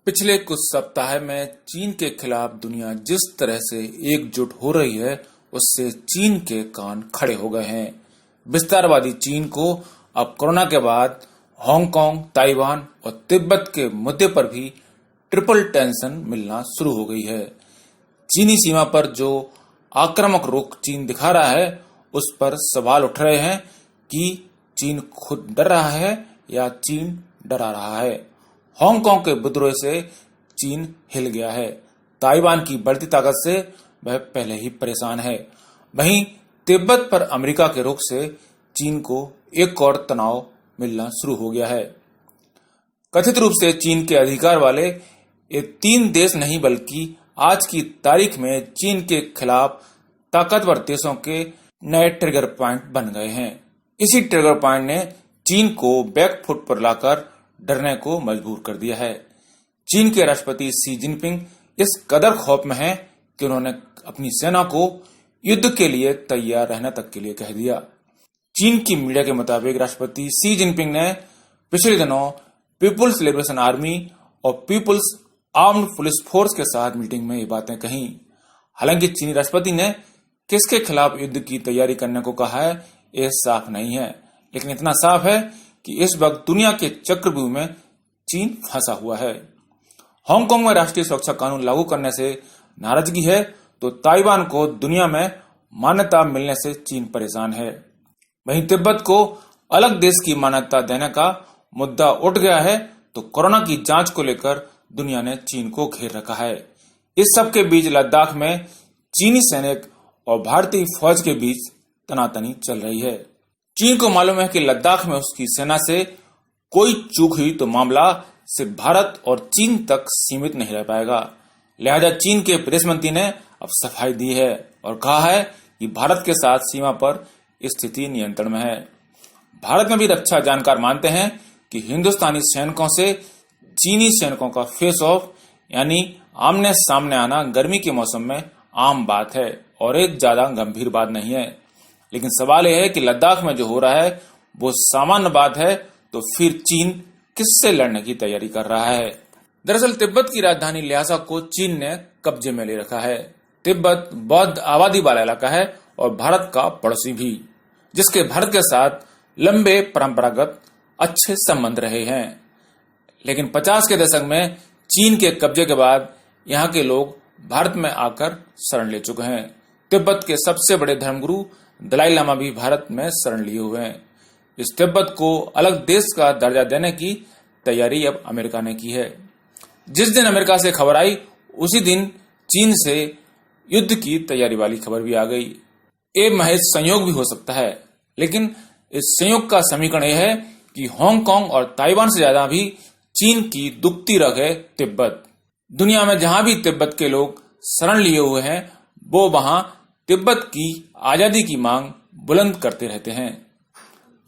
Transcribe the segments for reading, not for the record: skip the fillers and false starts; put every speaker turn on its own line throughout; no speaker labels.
पिछले कुछ सप्ताह में चीन के खिलाफ दुनिया जिस तरह से एकजुट हो रही है, उससे चीन के कान खड़े हो गए हैं। विस्तारवादी चीन को अब कोरोना के बाद हांगकांग, ताइवान और तिब्बत के मुद्दे पर भी ट्रिपल टेंशन मिलना शुरू हो गई है। चीनी सीमा पर जो आक्रामक रुख चीन दिखा रहा है, उस पर सवाल उठ रहे हैं कि चीन खुद डर रहा है या चीन डरा रहा है। हांगकांग के विद्रोह से चीन हिल गया है। ताइवान की बढ़ती ताकत से वह पहले ही परेशान है। वहीं तिब्बत पर अमेरिका के रुख से चीन को एक और तनाव मिलना शुरू हो गया है। कथित रूप से चीन के अधिकार वाले ये 3 देश नहीं, बल्कि आज की तारीख में चीन के खिलाफ ताकतवर देशों के नए ट्रिगर पॉइंट बन गए हैं। इसी ट्रिगर पॉइंट ने चीन को बैक फुट पर लाकर डरने को मजबूर कर दिया है। चीन के राष्ट्रपति शी जिनपिंग इस कदर खौफ में हैं कि उन्होंने अपनी सेना को युद्ध के लिए तैयार रहने तक के लिए कह दिया। चीन की मीडिया के मुताबिक राष्ट्रपति शी जिनपिंग ने पिछले दिनों पीपुल्स लिबरेशन आर्मी और पीपुल्स आर्म्ड पुलिस फोर्स के साथ मीटिंग में ये बातें कही। हालांकि चीनी राष्ट्रपति ने किसके खिलाफ युद्ध की तैयारी करने को कहा है, यह साफ नहीं है, लेकिन इतना साफ है कि इस वक्त दुनिया के चक्रव्यूह में चीन फंसा हुआ है। हांगकांग में राष्ट्रीय सुरक्षा कानून लागू करने से नाराजगी है, तो ताइवान को दुनिया में मान्यता मिलने से चीन परेशान है। वहीं तिब्बत को अलग देश की मान्यता देने का मुद्दा उठ गया है, तो कोरोना की जांच को लेकर दुनिया ने चीन को घेर रखा है। इस सब के बीच लद्दाख में चीनी सैनिक और भारतीय फौज के बीच तनातनी चल रही है। चीन को मालूम है कि लद्दाख में उसकी सेना से कोई चूक हुई तो मामला सिर्फ भारत और चीन तक सीमित नहीं रह पाएगा। लिहाजा चीन के विदेश मंत्री ने अब सफाई दी है और कहा है कि भारत के साथ सीमा पर स्थिति नियंत्रण में है। भारत में भी रक्षा जानकार मानते हैं कि हिंदुस्तानी सैनिकों से चीनी सैनिकों का फेस ऑफ यानी आमने सामने आना गर्मी के मौसम में आम बात है और एक ज्यादा गंभीर बात नहीं है। लेकिन सवाल यह है कि लद्दाख में जो हो रहा है वो सामान्य बात है, तो फिर चीन किससे लड़ने की तैयारी कर रहा है। दरअसल तिब्बत की राजधानी ल्हासा को चीन ने कब्जे में ले रखा है। तिब्बत बौद्ध आबादी वाला इलाका है और भारत का पड़ोसी भी, जिसके भारत के साथ लंबे परंपरागत अच्छे संबंध रहे हैं। लेकिन 50 के दशक में चीन के कब्जे के बाद यहाँ के लोग भारत में आकर शरण ले चुके हैं। तिब्बत के सबसे बड़े धर्मगुरु दलाई लामा भी भारत में शरण लिए हुए हैं। इस तिब्बत को अलग देश का दर्जा देने की तैयारी अब अमेरिका ने की है। जिस दिन अमेरिका से खबर आई, उसी दिन चीन से युद्ध की तैयारी वाली खबर भी आ गई। ये महज संयोग भी हो सकता है, लेकिन इस संयोग का समीकरण यह है कि हांगकांग और ताइवान से ज्यादा भी चीन की दुखती रग है तिब्बत। दुनिया में जहां भी तिब्बत के लोग शरण लिए हुए हैं, वो वहां तिब्बत की आजादी की मांग बुलंद करते रहते हैं।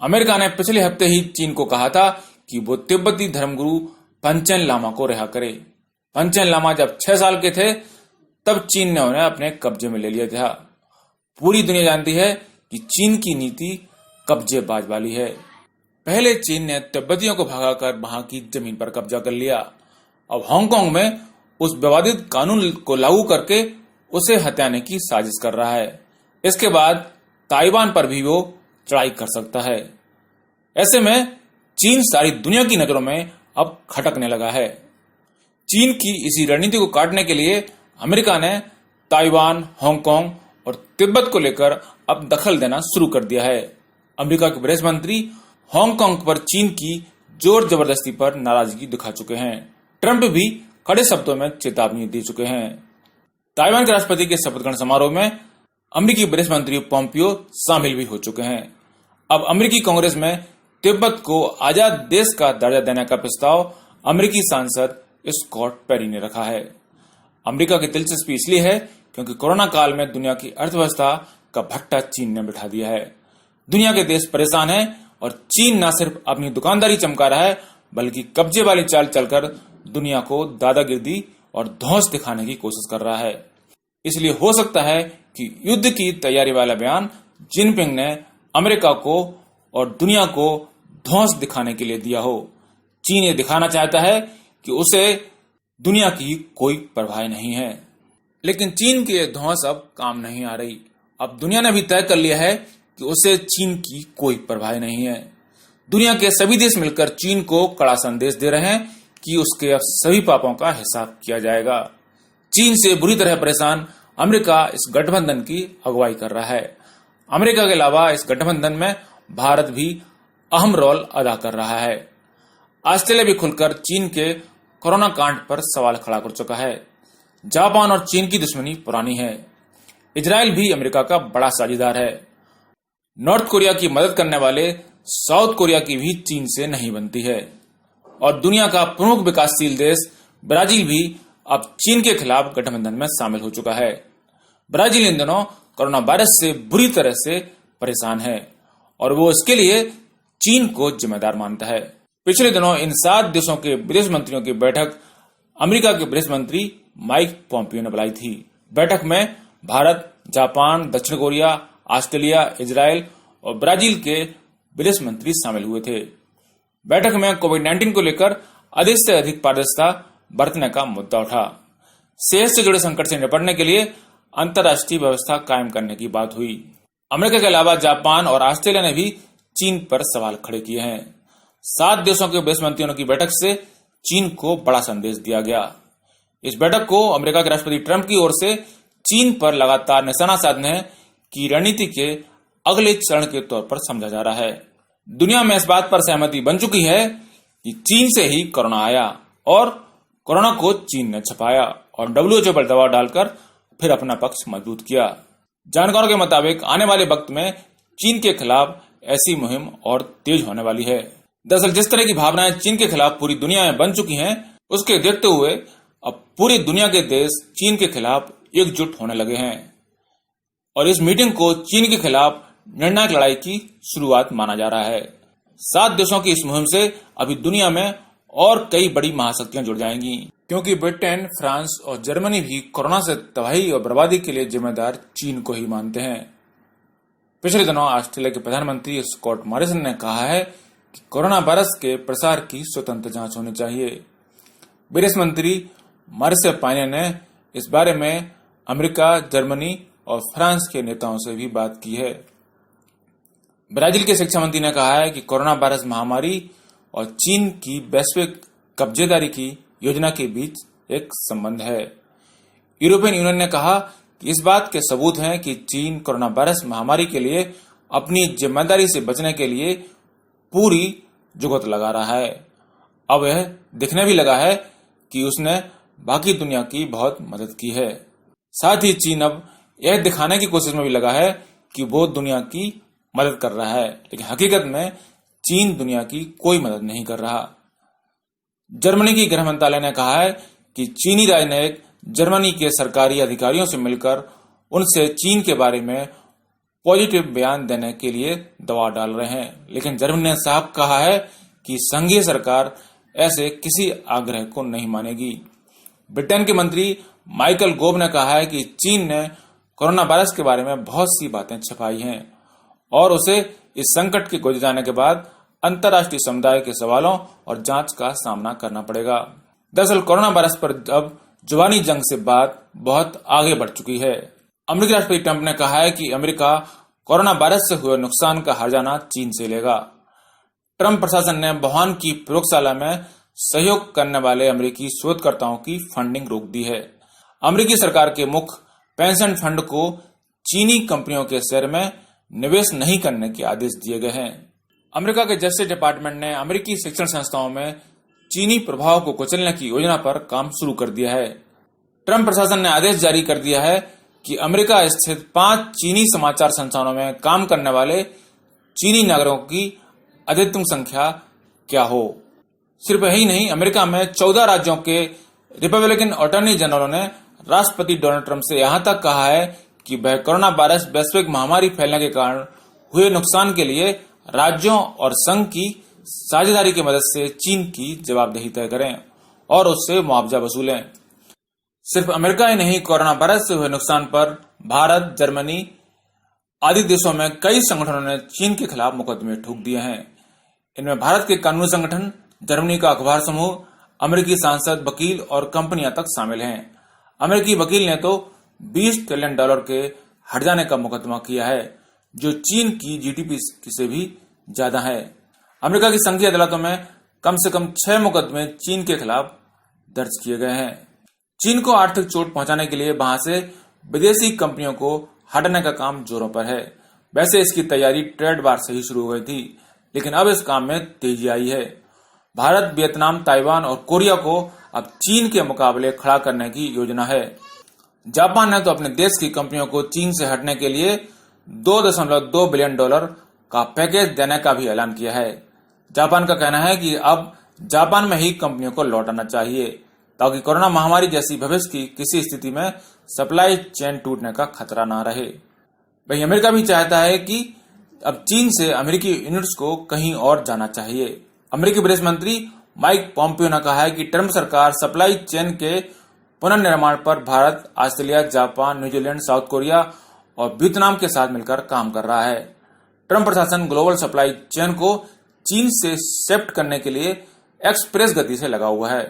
अमेरिका ने पिछले हफ्ते ही चीन को कहा था कि वो तिब्बती धर्मगुरु पंचेन लामा को रिहा करे। पंचेन लामा जब 6 साल के थे, तब चीन ने उन्हें अपने कब्जे में ले लिया था। पूरी दुनिया जानती है कि चीन की नीति कब्जेबाज वाली है। पहले चीन ने तिब्बतियों को भगाकर वहां की जमीन पर कब्जा कर लिया। अब हांगकांग में उस विवादित कानून को लागू करके उसे हटाने की साजिश कर रहा है। इसके बाद ताइवान पर भी वो चढ़ाई कर सकता है। ऐसे में चीन सारी दुनिया की नजरों में अब खटकने लगा है। चीन की इसी रणनीति को काटने के लिए अमेरिका ने ताइवान, हांगकांग और तिब्बत को लेकर अब दखल देना शुरू कर दिया है। अमेरिका के विदेश मंत्री हांगकांग पर चीन की जोर जबरदस्ती पर नाराजगी दिखा चुके हैं। ट्रंप भी कड़े शब्दों में चेतावनी दे चुके हैं। ताइवान के राष्ट्रपति के शपथ ग्रहण समारोह में अमेरिकी विदेश मंत्री पोम्पियो शामिल भी हो चुके हैं। अब अमेरिकी कांग्रेस में तिब्बत को आजाद देश का दर्जा देने का प्रस्ताव अमेरिकी सांसद स्कॉट पेरी ने रखा है। अमेरिका की दिलचस्पी इसलिए है क्योंकि कोरोना काल में दुनिया की अर्थव्यवस्था का भट्टा चीन ने बिठा दिया है। दुनिया के देश परेशान हैं और चीन न सिर्फ अपनी दुकानदारी चमका रहा है, बल्कि कब्जे वाली चाल चलकर दुनिया को दादागिरी और धौंस दिखाने की कोशिश कर रहा है। इसलिए हो सकता है कि युद्ध की तैयारी वाला बयान जिनपिंग ने अमेरिका को और दुनिया को धौंस दिखाने के लिए दिया हो। चीन ये दिखाना चाहता है कि उसे दुनिया की कोई परवाह नहीं है। लेकिन चीन की धौंस अब काम नहीं आ रही। अब दुनिया ने भी तय कर लिया है कि उसे चीन की कोई परवाह नहीं है। दुनिया के सभी देश मिलकर चीन को कड़ा संदेश दे रहे हैं कि उसके अब सभी पापों का हिसाब किया जाएगा। चीन से बुरी तरह परेशान अमेरिका इस गठबंधन की अगुवाई कर रहा है। अमेरिका के अलावा इस गठबंधन में भारत भी अहम रोल अदा कर रहा है। ऑस्ट्रेलिया भी खुलकर चीन के कोरोना कांड पर सवाल खड़ा कर चुका है। जापान और चीन की दुश्मनी पुरानी है। इजराइल भी अमेरिका का बड़ा साझेदार है। नॉर्थ कोरिया की मदद करने वाले साउथ कोरिया की भी चीन से नहीं बनती है। और दुनिया का प्रमुख विकासशील देश ब्राजील भी अब चीन के खिलाफ गठबंधन में शामिल हो चुका है। ब्राजील इन दिनों कोरोना वायरस से बुरी तरह से परेशान है और वो इसके लिए चीन को जिम्मेदार मानता है। पिछले दिनों इन 7 देशों के विदेश मंत्रियों की बैठक अमेरिका के विदेश मंत्री माइक पोम्पियो ने बुलाई थी। बैठक में भारत, जापान, दक्षिण कोरिया, ऑस्ट्रेलिया, इजराइल और ब्राजील के विदेश मंत्री शामिल हुए थे। बैठक में कोविड-19 को लेकर अधिक से अधिक पारदर्शिता बरतने का मुद्दा उठा। सेहत से जुड़े संकट से निपटने के लिए अंतर्राष्ट्रीय व्यवस्था कायम करने की बात हुई। अमेरिका के अलावा जापान और ऑस्ट्रेलिया ने भी चीन पर सवाल खड़े किए हैं। 7 देशों के विदेश मंत्रियों की बैठक से चीन को बड़ा संदेश दिया गया। इस बैठक को अमेरिका के राष्ट्रपति ट्रंप की ओर से चीन पर लगातार निशाना साधने की रणनीति के अगले चरण के तौर पर समझा जा रहा है। दुनिया में इस बात पर सहमति बन चुकी है कि चीन से ही कोरोना आया और कोरोना को चीन ने छुपाया और WHO पर दबाव डालकर फिर अपना पक्ष मजबूत किया। जानकारों के मुताबिक आने वाले वक्त में चीन के खिलाफ ऐसी मुहिम और तेज होने वाली है। दरअसल जिस तरह की भावनाएं चीन के खिलाफ पूरी दुनिया में बन चुकी हैं, उसके देखते हुए अब पूरी दुनिया के देश चीन के खिलाफ एकजुट होने लगे हैं और इस मीटिंग को चीन के खिलाफ निर्णायक लड़ाई की शुरुआत माना जा रहा है। 7 देशों की इस मुहिम से अभी दुनिया में और कई बड़ी महाशक्तियां जुड़ जाएंगी, क्योंकि ब्रिटेन, फ्रांस और जर्मनी भी कोरोना से तबाही और बर्बादी के लिए जिम्मेदार चीन को ही मानते हैं। पिछले दिनों ऑस्ट्रेलिया के प्रधानमंत्री स्कॉट मॉरिसन ने कहा है कि कोरोना वायरस के प्रसार की स्वतंत्र जांच होनी चाहिए। विदेश मंत्री मारिस पायने ने इस बारे में अमेरिका, जर्मनी और फ्रांस के नेताओं से भी बात की है। ब्राजील के शिक्षा मंत्री ने कहा है कि कोरोना वायरस महामारी और चीन की वैश्विक कब्जेदारी की योजना के बीच एक संबंध है। यूरोपियन यूनियन ने कहा कि इस बात के सबूत हैं कि चीन कोरोना वायरस महामारी के लिए अपनी जिम्मेदारी से बचने के लिए पूरी जुगत लगा रहा है। अब यह दिखने भी लगा है कि उसने बाकी दुनिया की बहुत मदद की है। साथ ही चीन अब यह दिखाने की कोशिश में भी लगा है कि वो दुनिया की मदद कर रहा है, लेकिन हकीकत में चीन दुनिया की कोई मदद नहीं कर रहा। जर्मनी की गृह मंत्रालय ने कहा है कि चीनी राजनयिक जर्मनी के सरकारी अधिकारियों से मिलकर उनसे चीन के बारे में पॉजिटिव बयान देने के लिए दबाव डाल रहे हैं, लेकिन जर्मनी ने साफ कहा है कि संघीय सरकार ऐसे किसी आग्रह को नहीं मानेगी। ब्रिटेन के मंत्री माइकल गोव ने कहा है कि चीन ने कोरोना वायरस के बारे में बहुत सी बातें छिपाई हैं और उसे इस संकट के गुजर जाने के बाद अंतर्राष्ट्रीय समुदाय के सवालों और जांच का सामना करना पड़ेगा। दरअसल कोरोना वायरस पर अब जुबानी जंग से बात बहुत आगे बढ़ चुकी है। अमेरिकी राष्ट्रपति ट्रंप ने कहा है कि अमेरिका कोरोना वायरस से हुए नुकसान का हर्जाना चीन से लेगा। ट्रंप प्रशासन ने वुहान की प्रयोगशाला में सहयोग करने वाले अमेरिकी शोधकर्ताओं की फंडिंग रोक दी है। अमेरिकी सरकार के मुख्य पेंशन फंड को चीनी कंपनियों के शेयर में निवेश नहीं करने के आदेश दिए गए हैं। अमेरिका के जस्टिस डिपार्टमेंट ने अमेरिकी शिक्षण संस्थाओं में चीनी प्रभाव को कुचलने की योजना पर काम शुरू कर दिया है। ट्रंप प्रशासन ने आदेश जारी कर दिया है कि अमेरिका स्थित 5 चीनी समाचार संस्थानों में काम करने वाले चीनी नागरिकों की अधिकतम संख्या क्या हो। सिर्फ यही नहीं, अमेरिका में 14 राज्यों के रिपब्लिकन अटॉर्नी जनरलों ने राष्ट्रपति डोनाल्ड ट्रंप से यहां तक कहा है कि वह कोरोना वायरस वैश्विक महामारी फैलने के कारण हुए नुकसान के लिए राज्यों और संघ की साझेदारी की मदद से चीन की जवाबदेही तय करें और उससे मुआवजा वसूलें। सिर्फ अमेरिका ही नहीं, कोरोना वायरस से हुए नुकसान पर भारत, जर्मनी आदि देशों में कई संगठनों ने चीन के खिलाफ मुकदमे ठोक दिए हैं। इनमें भारत के कानूनी संगठन, जर्मनी का अखबार समूह, अमेरिकी सांसद, वकील और कंपनियां तक शामिल हैं। अमेरिकी वकील ने तो $20 ट्रिलियन के हट जाने का मुकदमा किया है, जो चीन की जीडीपी से भी ज्यादा है। अमेरिका की संघीय अदालतों में कम से कम 6 मुकदमे चीन के खिलाफ दर्ज किए गए हैं। चीन को आर्थिक चोट पहुंचाने के लिए वहां से विदेशी कंपनियों को हटाने का काम जोरों पर है। वैसे इसकी तैयारी ट्रेड वार से ही शुरू हो गई थी, लेकिन अब इस काम में तेजी आई है। भारत, वियतनाम, ताइवान और कोरिया को अब चीन के मुकाबले खड़ा करने की योजना है। जापान ने तो अपने देश की कंपनियों को चीन से हटने के लिए $2.2 बिलियन का पैकेज देने का भी ऐलान किया है। जापान का कहना है कि अब जापान में ही कंपनियों को लौट आना चाहिए, ताकि कोरोना महामारी जैसी भविष्य की किसी स्थिति में सप्लाई चेन टूटने का खतरा ना रहे। वहीं अमेरिका भी चाहता है कि अब चीन से अमेरिकी यूनिट्स को कहीं और जाना चाहिए। अमेरिकी विदेश मंत्री माइक पॉम्पियो ने कहा है कि ट्रंप सरकार सप्लाई चेन के पुनर्निर्माण पर Bharat, Australia, Japan, New Zealand, south Korea और वियतनाम के साथ मिलकर काम कर रहा है। ट्रंप प्रशासन ग्लोबल सप्लाई चेन को चीन से शिफ्ट करने के लिए एक्सप्रेस गति से लगा हुआ है।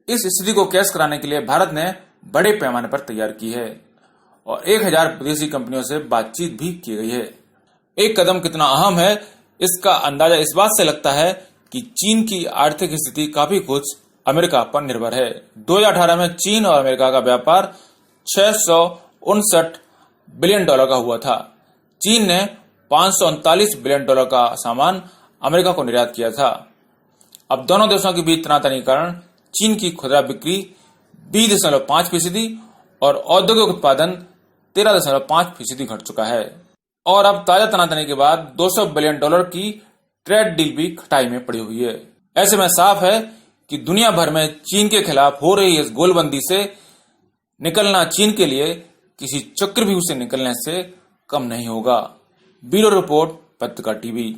इस स्थिति को कैश कराने के लिए भारत ने बड़े पैमाने पर तैयार की है और 1000 विदेशी कंपनियों से बातचीत भी की गई है। एक कदम कितना अहम है, इसका अंदाजा इस बात से लगता है कि चीन की आर्थिक स्थिति काफी कुछ अमेरिका पर निर्भर है। 2018 में चीन और अमेरिका का व्यापार $659 बिलियन का हुआ था। चीन ने $539 बिलियन का सामान अमेरिका को निर्यात किया था। अब दोनों देशों के बीच तनातनी के कारण चीन की खुदरा बिक्री 20.5% और औद्योगिक उत्पादन 13.5% घट चुका है। और अब ताजा तनातनी के बाद $200 बिलियन की ट्रेड डील भी खटाई में पड़ी हुई है। ऐसे में साफ है कि दुनिया भर में चीन के खिलाफ हो रही इस गोलबंदी से निकलना चीन के लिए किसी चक्रव्यूह से निकलने से कम नहीं होगा। ब्यूरो रिपोर्ट, पत्रिका टीवी।